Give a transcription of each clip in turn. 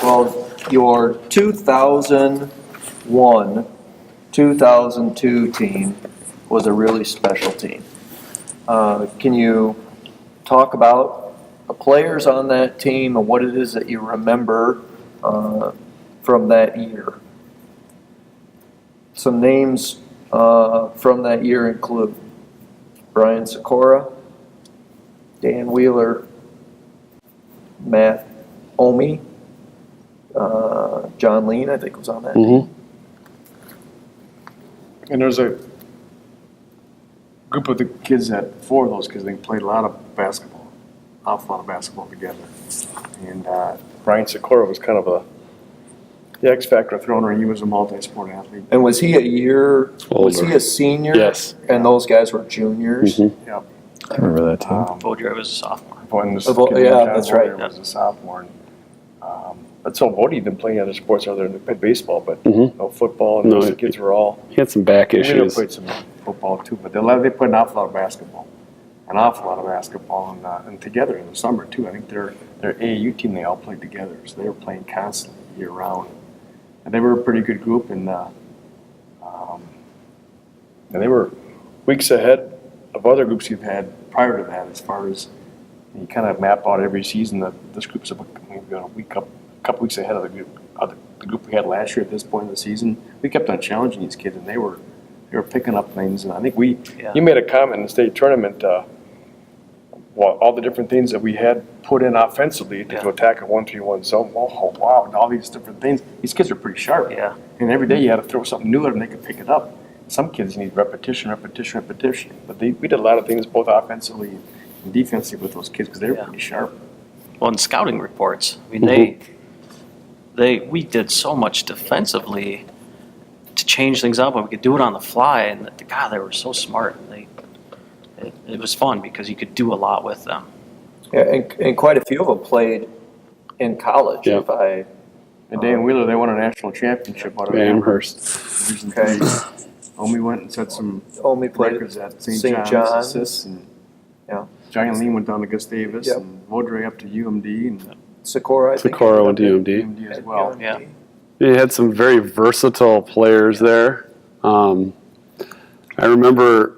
Well, your 2001, 2002 team was a really special team. Can you talk about the players on that team and what it is that you remember from that year? Some names from that year include Brian Sikora, Dan Wheeler, Matt Omi, John Lean, I think, was on that team. And there's a group of the kids that, four of those kids, they played a lot of basketball, awful lot of basketball together. And Brian Sikora was kind of the X factor thrower. He was a multi-sport athlete. And was he a year, was he Older. a senior? Yes. And those guys were juniors? Mhm. Yep. I remember that team. Bodre was a sophomore. Yeah, that's right. Was a sophomore. But so Bodie didn't play other sports other than baseball, but no football. And No, those kids were all. He had some back They issues. played some football too, but they played an awful lot of basketball. And together in the summer too. I think their AAU team, they all played together, so they were playing constantly year round. And they were a pretty good group, and they were weeks ahead of other groups you've had prior to that. As far as you kind of map out every season, that this group's a couple weeks ahead of the group we had last year at this point in the season. We kept on challenging these kids, and they were picking up things. And I think you made a comment in the state tournament. All the different things that we had put in offensively to attack a 1-3-1 zone. Oh, wow, and all these different things. These kids are pretty sharp. Yeah. And every day you had to throw something new at them, they could pick it up. Some kids need repetition. But we did a lot of things both offensively and defensively with those kids because they were pretty sharp. Well, in scouting reports, I mean, we did so much defensively to change things up, and we could do it on the fly. And God, they were so smart. It was fun because you could do a lot with them. Yeah, and quite a few of them played in college. Yeah. And Dan Wheeler, they won a national championship out of Amherst. Okay. Omi went and set some Only played records at St. St. John's. John's. Assists, and Yeah. Giant Lean went down to Gustavus, Yep. and Vodre up to UMD, and Sikora, I think. Sikora went to UMD. UMD as well. Yeah. You had some very versatile players there. I remember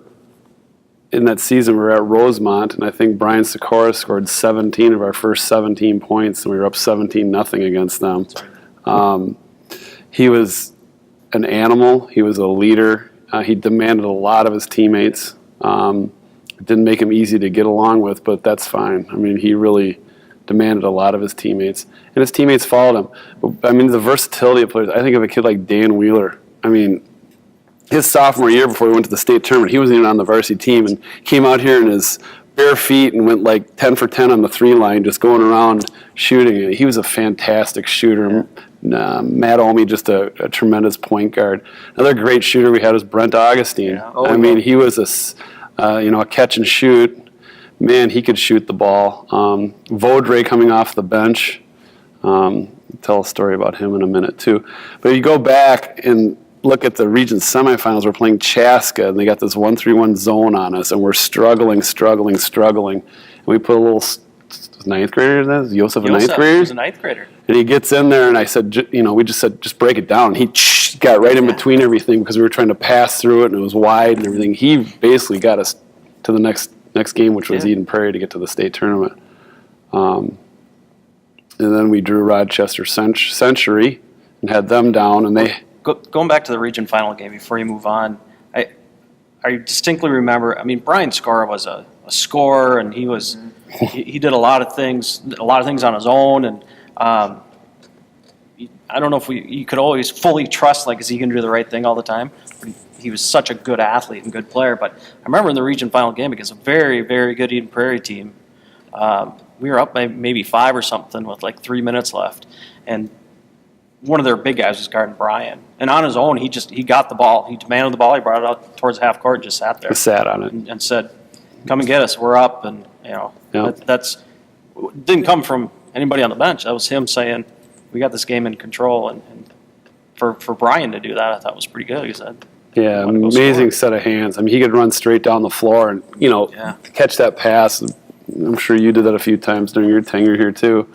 in that season we were at Rosemont, and I think Brian Sikora scored 17 of our first 17 points, and we were up 17-0 against them. He was an animal. He was a leader. He demanded a lot of his teammates. It didn't make him easy to get along with, but that's fine. I mean, he really demanded a lot of his teammates, and his teammates followed him. But, I mean, the versatility of players. I think of a kid like Dan Wheeler. I mean, his sophomore year before we went to the state tournament, he wasn't even on the varsity team, and came out here in his bare feet and went like 10 for 10 on the 3 line, just going around shooting. He was a fantastic shooter. Matt Omi, just a tremendous point guard. Another great shooter we had was Brent Augustine. Yeah. Oh, I mean, he was a catch and shoot. Man, he could shoot the ball. Vodre coming off the bench. Tell a story about him in a minute too. But you go back and look at the region semifinals. We're playing Chaska, and they got this 1-3-1 zone on us, and we're struggling. And we put a little ninth grader in that. Joseph, a ninth grader. He was a ninth grader. And he gets in there, and I said, we just said, just break it down. And he got right in between everything because we were trying to pass through it, and it was wide and everything. He basically got us to the next game, which was Eden Prairie, to get to the state tournament. And then we drew Rochester Century and had them down, and they. Going back to the region final game before you move on, I distinctly remember. I mean, Brian Sikora was a scorer, and he was he did a lot of things on his own, and I don't know if you could always fully trust, like, is he going to do the right thing all the time? But he was such a good athlete and good player. But I remember in the region final game against a very, very good Eden Prairie team, we were up by maybe 5 or something with like 3 minutes left, and one of their big guys was guarding Brian, and on his own, he got the ball. He demanded the ball. He brought it out towards half court and just sat there. Just sat on it and said, "Come and get us. We're up." And that's didn't come from anybody on the bench. That was him saying, "We got this game in control." And for Brian to do that, I thought was pretty good. He said, "Yeah, amazing set of hands. I mean, he could run straight down the floor and catch that pass." I'm sure you did that a few times during your tenure here too.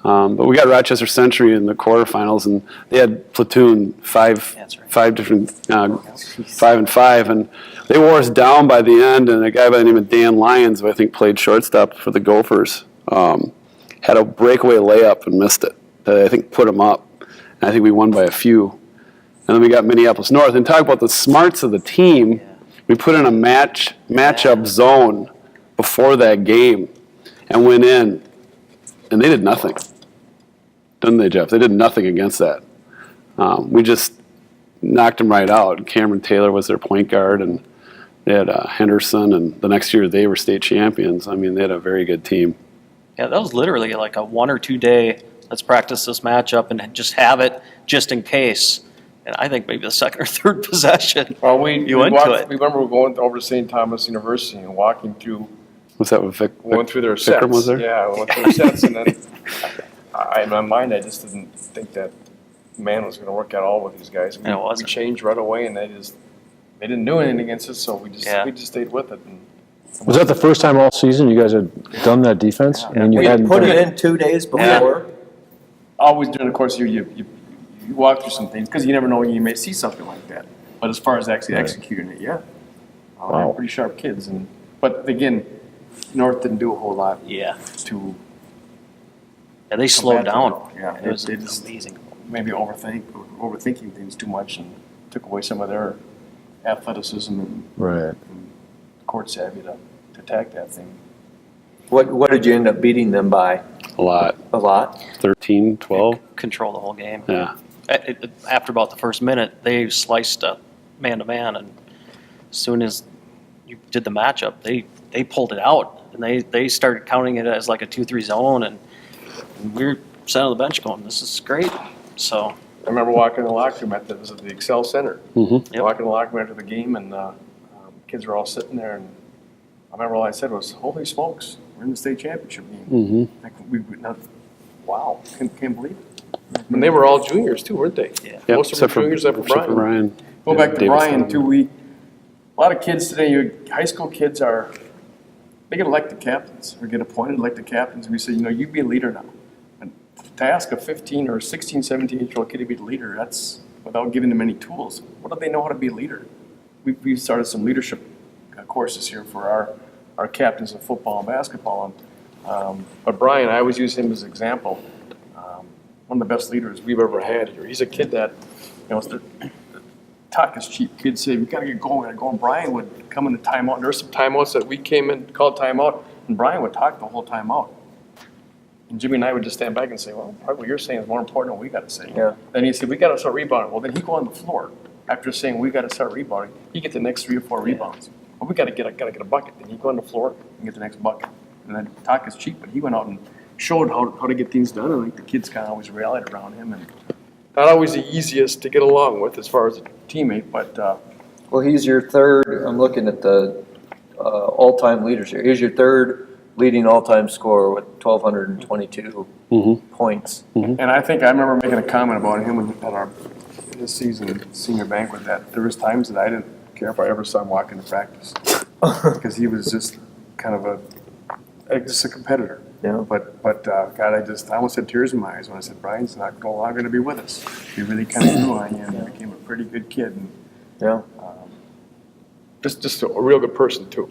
But we got Rochester Century in the quarterfinals, and they had platoon That's right. five different 5-5, and they wore us down by the end. And a guy by the name of Dan Lyons, who I think played shortstop for the Gophers, had a breakaway layup and missed it. That I think put him up, and I think we won by a few. And then we got Minneapolis North. And talk about the smarts of the team. We put in a matchup zone before that game, and went in, and they did nothing. Didn't they, Jeff? They did nothing against that. We just knocked them right out. Cameron Taylor was their point guard, and they had Henderson, and the next year they were state champions. I mean, they had a very good team. Yeah, that was literally like a 1 or 2 day, let's practice this matchup and just have it just in case. And I think maybe the second or third possession, Well, we you went walked, to it. we remember going over to St. Thomas University and walking through, Was that with Vic? going through their sets. Vikram was there? Yeah, we went through their sets, and then in my mind, I just didn't think that man was going to work out all with these guys. And it wasn't. We changed right away, and they didn't do anything against us, so we just stayed with it. And Was that the first time all season you guys had done that defense? I mean, you We hadn't put done it in 2 days before. always during the course of the year, you walk through some things because you never know when you may see something like that. But as far as actually executing it, they're pretty sharp kids. But again, North didn't do a whole lot Yeah. to Yeah, they slowed down. Yeah, It was they just amazing. maybe overthinking things too much and took away some of their athleticism and Right. court savvy to attack that thing. What did you end up beating them by? A lot. A lot? 13, 12? Control the whole game. Yeah. After about the first minute, they sliced up man to man, and as soon as you did the matchup, they pulled it out, and they started counting it as like a 2-3 zone, and we were sitting on the bench going, "This is great." So I remember walking in the locker room it was at the Excel Center. Mm-hmm. Yep. Walking in the locker room after the game, and kids were all sitting there, and I remember all I said was, "Holy smokes, we're in the state championship game!" Mm-hmm. Like we would not, wow, can't believe it. And they were all juniors too, weren't they? Yeah. Yep, Most of them were juniors except for Brian. Go Yeah, back to Davis Brian had too. him. A lot of kids today, high school kids they get elected captains or get appointed elected captains. We say, you be a leader now. And to ask a 15 or 16, 17-year-old kid to be the leader, that's without giving them any tools. What do they know how to be a leader? We've started some leadership courses here for our captains in football and basketball. But Brian, I always use him as an example. One of the best leaders we've ever had here. He's a kid that, talk is cheap. Kids say, we got to get going. And Brian would come in the timeout. There were some timeouts that we came in, called timeout, and Brian would talk the whole timeout. And Jimmy and I would just stand back and say, well, probably what you're saying is more important than what we got to say. Yeah. Then he'd say, we got to start rebounding. Well, then he'd go on the floor. After saying, we got to start rebounding, he'd get the next 3 or 4 rebounds. Well, we got to get a bucket. Then he'd go on the floor and get the next bucket. And then talk is cheap, but he went out and showed how to get things done. And the kids kind of always rallied around him. And not always the easiest to get along with as far as a teammate, but Well, he's your third, I'm looking at the all-time leaders here. He's your third leading all-time scorer with 1,222 Mm-hmm. points. and I think I remember making a comment about him at this season senior banquet that there was times that I didn't care if I ever saw him walk into practice because he was just kind of just a competitor. Yeah. But God, I almost had tears in my eyes when I said Brian's not no longer going to be with us. He really kind of grew on you and became a pretty good kid, and Yeah. just a real good person too.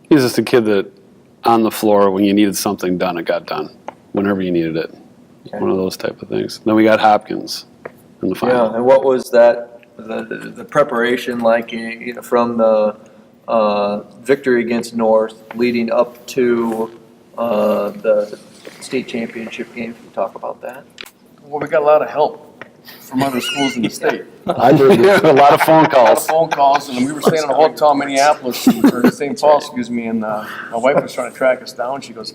He's just a kid that on the floor, when you needed something done, it got done. Whenever you needed it. Okay. One of those type of things. Then we got Hopkins in the final. Yeah, and what was that, the preparation like, from the victory against North leading up to the state championship game? Can you talk about that? Well, we got a lot of help from other schools in the state. I did. A lot of phone A lot of calls. phone calls, and we were staying in a hotel in Minneapolis, or St. Paul, excuse me, and my wife was trying to track us down. She goes,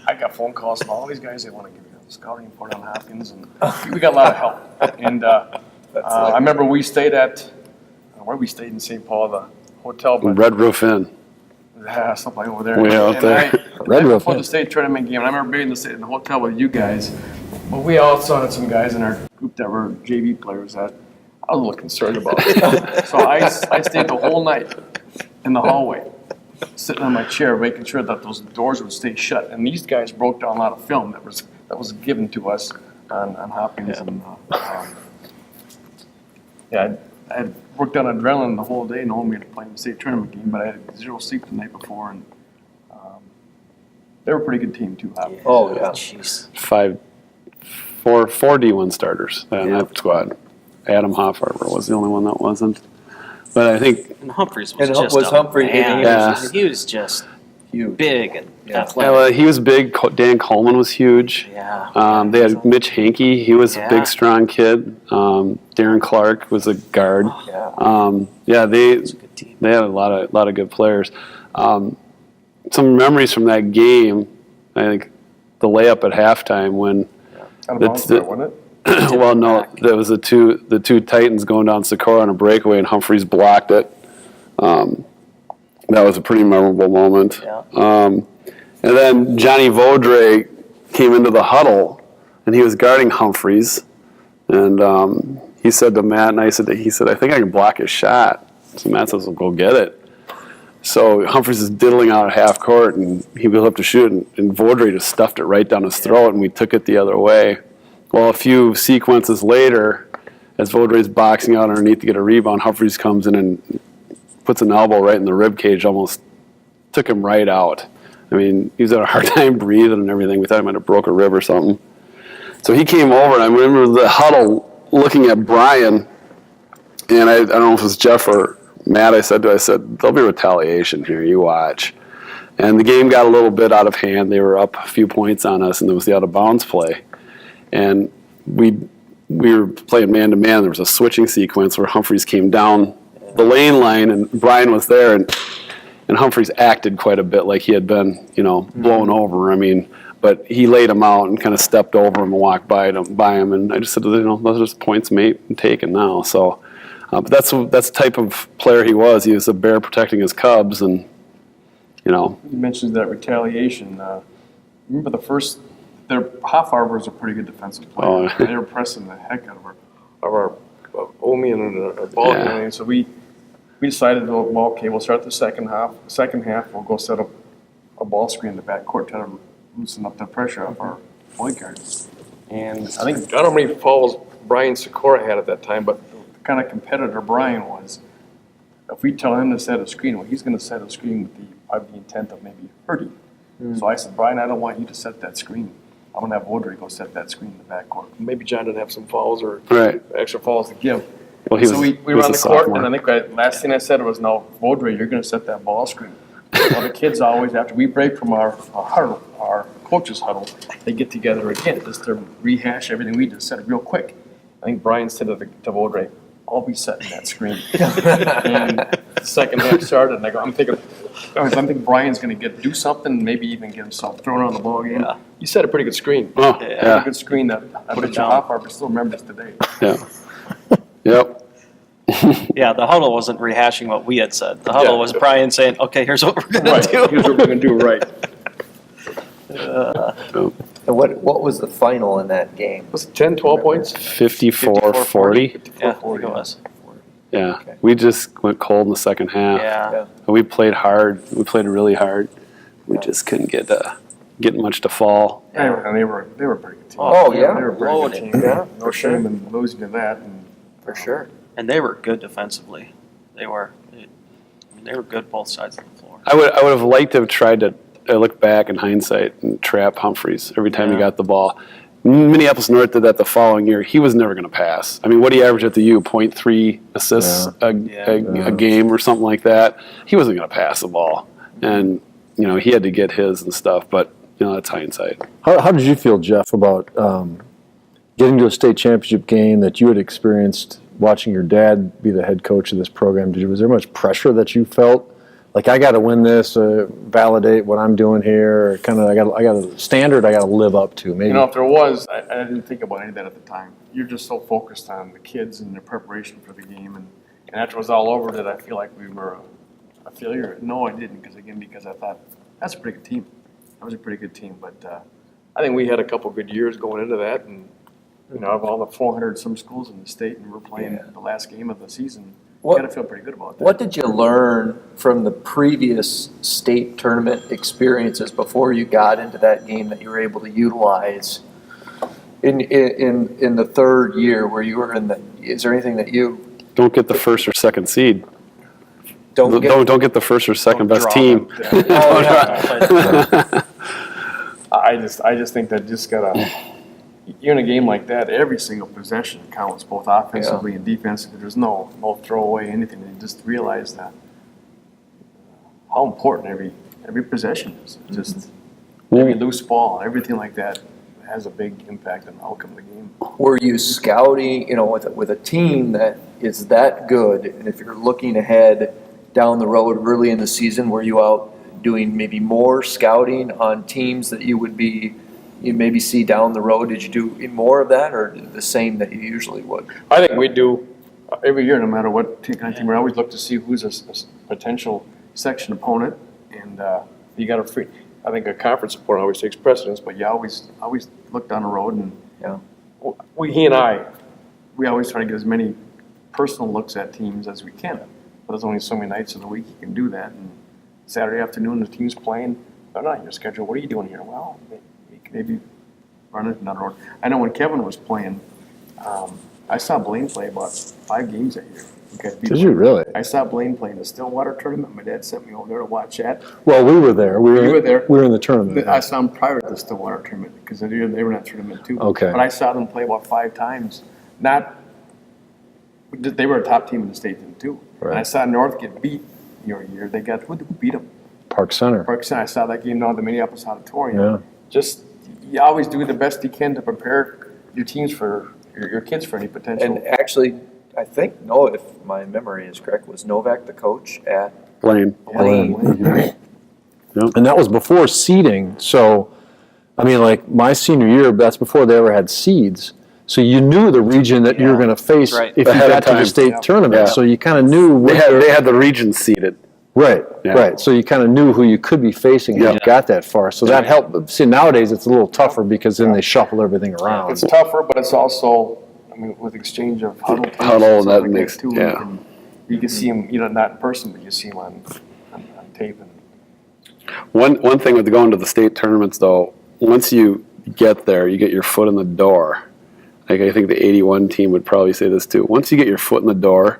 I got phone calls from all these guys, they want to give you a scouting report on Hopkins, and we got a lot of help. And I remember we stayed where we stayed in St. Paul, the hotel, but Red Roof Inn. something over there. Way out And there. Red Roof before Inn. the state tournament game, and I remember being in the hotel with you guys. Well, we also had some guys in our group that were JV players that I was a little concerned about. So I stayed the whole night in the hallway, sitting on my chair, making sure that those doors would stay shut. And these guys broke down a lot of film that that was given to us on Hopkins. Yeah. And I had worked on adrenaline the whole day, knowing we had to play in the state tournament game, but I had 0 sleep the night before, and they were a pretty good team too. Hopkins. Oh, yeah. Jeez. Four D1 starters in that squad. Adam Hoffarber was the only one that wasn't. But I think And Humphreys was And just was a Humphrey- man. Yeah. He was just Huge. big and Yeah. athletic. he was big. Dan Coleman was huge. Yeah. They had Mitch Hankey. He was a Yeah. big, strong kid. Darren Clark was a guard. Yeah. They It's a good team. they had a lot of good players. Some memories from that game. I think the layup at halftime when Out of the- bounds there, wasn't it? well, no, that was the two Titans going down Socorro on a breakaway, and Humphreys blocked it. That was a pretty memorable moment. Yeah. And then Johnny Vaudrey came into the huddle, and he was guarding Humphreys, and he said to Matt, and I said, I think I can block his shot. So Matt says, well, go get it. So Humphreys is diddling out at half court, and he goes up to shoot, and Vaudrey just stuffed it right down his throat, and we took it the other way. Well, a few sequences later, as Vaudrey's boxing out underneath to get a rebound, Humphreys comes in and puts an elbow right in the rib cage, almost took him right out. I mean, he was having a hard time breathing and everything. We thought he might have broke a rib or something. So he came over, and I remember the huddle looking at Brian, and I don't know if it was Jeff or Matt, I said, there'll be retaliation here, you watch. And the game got a little bit out of hand. They were up a few points on us, and there was the out-of-bounds play. And we were playing man-to-man. There was a switching sequence where Humphreys came down the lane line, and Brian was there, and Humphreys acted quite a bit like he had been, blown over. I mean, but he laid him out and kind of stepped over him and walked by him. And I just said, those are just points made and taken now. So, but that's the type of player he was. He was a bear protecting his cubs, and You mentioned that retaliation. Remember their Hoffarber was a pretty good defensive player. Oh. They were pressing the heck out of our Omi and our ball Yeah. handling. So we decided, well, okay, we'll start the second half. Second half, we'll go set up a ball screen in the backcourt, try to loosen up the pressure of our point guards. And I don't know how many fouls Brian Sikora had at that time, but the kind of competitor Brian was, if we tell him to set a screen, well, he's going to set a screen with the intent of maybe hurting. So I said, Brian, I don't want you to set that screen. I'm going to have Vaudrey go set that screen in the backcourt. Maybe John didn't have some fouls or right. extra fouls to give. Well, So we he were was on a the court, sophomore. and I think last thing I said was, no, Vaudrey, you're going to set that ball screen. Well, the kids always, after we break from our huddle, our coach's huddle, they get together again just to rehash everything we just said real quick. I think Brian said to Vaudrey, I'll be setting that screen. And the second half started, and I'm thinking Brian's going to do something, maybe even get himself thrown on the ball game. Yeah. You set a pretty good screen. Oh, Yeah. A yeah. good screen that I Put bet it you down. Hoffarber still remembers today. Yeah. Yep. Yeah, the huddle wasn't rehashing what we had said. The huddle Yeah. was Brian saying, okay, here's what we're going Right, to do. here's what we're going to do right. And what was the final in that game? Was it 10, 12 points? 54-40. Yeah, I think it was. Yeah. Okay. We just went cold in the second half. Yeah. We played hard. We played really hard. We just couldn't get much to fall. And they were a pretty good team. Oh, yeah. They were a pretty good Loaded. team. Yeah, No for sure. shame in losing to that. And For sure. And they were good defensively. They were. They were good both sides of the floor. I would have liked to have tried to. I look back in hindsight and trap Humphreys every time he Yeah. got the ball. Minneapolis North did that the following year. He was never going to pass. I mean, what he averaged at the U, 0.3 assists a game or something like that. He wasn't going to pass the ball, and he had to get his and stuff. But that's hindsight. How did you feel, Jeff, about getting to a state championship game that you had experienced watching your dad be the head coach of this program? Was there much pressure that you felt? Like, I got to win this, validate what I'm doing here. I got a standard I got to live up to. Maybe. if there was, I didn't think about any of that at the time. You're just so focused on the kids and their preparation for the game. And after it was all over, did I feel like we were a failure? No, I didn't. Because I thought, that's a pretty good team. That was a pretty good team. But I think we had a couple good years going into that. And, of all the 400 some schools in the state, and we're playing the last game of the season, you got to feel pretty good about that. What did you learn from the previous state tournament experiences before you got into that game that you were able to utilize In the third year where you were is there anything that you Don't get the first or second seed. don't get? Don't get the first or second Don't best draw team. them. Oh, yeah. I just think that just gotta, you're in a game like that, every single possession counts, both offensively and defensively. There's no throwaway, anything. You just realize that how important every possession is. Just every loose ball, everything like that has a big impact on the outcome of the game. Were you scouting, with a team that is that good, and if you're looking ahead down the road early in the season, were you out doing maybe more scouting on teams that you maybe see down the road? Did you do more of that, or the same that you usually would? I think we do every year, no matter what kind of team. We always look to see who's a potential section opponent, and you got to. I think a conference opponent always takes precedence, but you always look down the road, and he and I always try to get as many personal looks at teams as we can. But there's only so many nights of the week you can do that. And Saturday afternoon, the team's playing. They're not on your schedule. What are you doing here? Well, maybe run it down the road. I know when Kevin was playing, I saw Blaine play about 5 games that year. Did you really? I saw Blaine play in the Stillwater tournament. My dad sent me over there to watch that. Well, we were there. You were there. We were in the tournament. I saw them prior to the Stillwater tournament because they were in that tournament too. Okay. But I saw them play about 5 times. They were a top team in the state then too. Right. And I saw North get beat your year. They got who beat them? Park Center. Park Center. I saw that game down at the Minneapolis Auditorium. Yeah. Just you always do the best you can to prepare your teams for your kids for any potential. And actually, I think, if my memory is correct, was Novak the coach at Blaine. Blaine? And that was before seeding. So, I mean, like my senior year, that's before they ever had seeds. So you knew the region that you were going to face Right. if you Ahead of got to the time. state tournament. Yeah. So you kind of knew They had the region seeded. Right, Yeah. right. So you kind of knew who you could be facing if Yeah. you got that far. So that helped. See, nowadays it's a little tougher because then they shuffle everything around. It's tougher, but it's also, with exchange of huddle teams Huddle, and stuff that like makes- too. yeah. You can see them, not in person, but you see them on tape. One thing with going to the state tournaments, though, once you get there, you get your foot in the door. Like I think the 81 team would probably say this too. Once you get your foot in the door,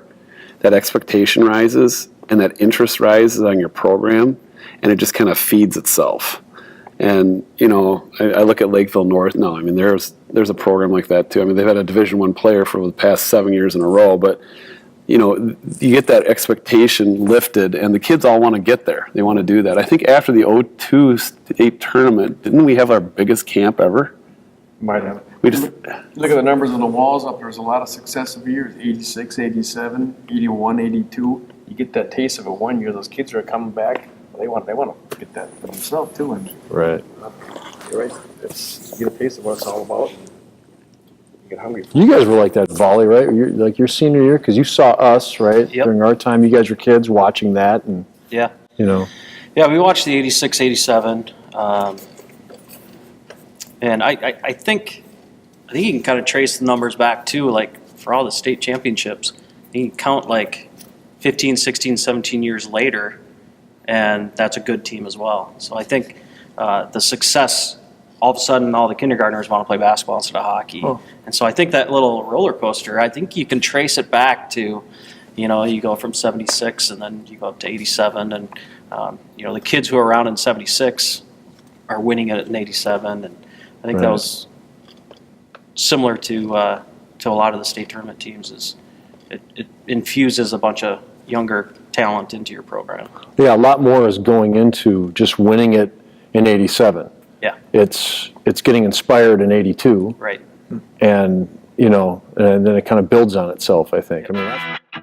that expectation rises and that interest rises on your program, and it just kind of feeds itself. And I look at Lakeville North now. I mean, there's a program like that too. I mean, they've had a Division I player for the past 7 years in a row, but you get that expectation lifted, and the kids all want to get there. They want to do that. I think after the 02 state tournament, didn't we have our biggest camp ever? Might have. We just Look at the numbers on the walls up. There's a lot of successive years, 86, 87, 81, 82. You get that taste of it one year. Those kids are coming back. They want to get that for themselves too. And Right. you're right. You get a taste of what it's all about. You get hungry. You guys were like that volley, right? Like your senior year, because you saw us, right? Yep. During our time, you guys were kids watching that, and Yeah. Yeah, we watched the 86, 87. And I think you can kind of trace the numbers back too, like for all the state championships. You can count like 15, 16, 17 years later, and that's a good team as well. So I think the success, all of a sudden all the kindergartners want to play basketball instead of hockey. Oh. And so I think that little roller coaster, I think you can trace it back to, you go from 76 and then you go up to 87, and the kids who are around in 76 are winning it in 87, and I think that Right. was similar to a lot of the state tournament teams. Is it infuses a bunch of younger talent into your program. yeah, a lot more is going into just winning it in '87. Yeah. It's getting inspired in '82, Right. and and then it kind of builds on itself. I think. I mean. That's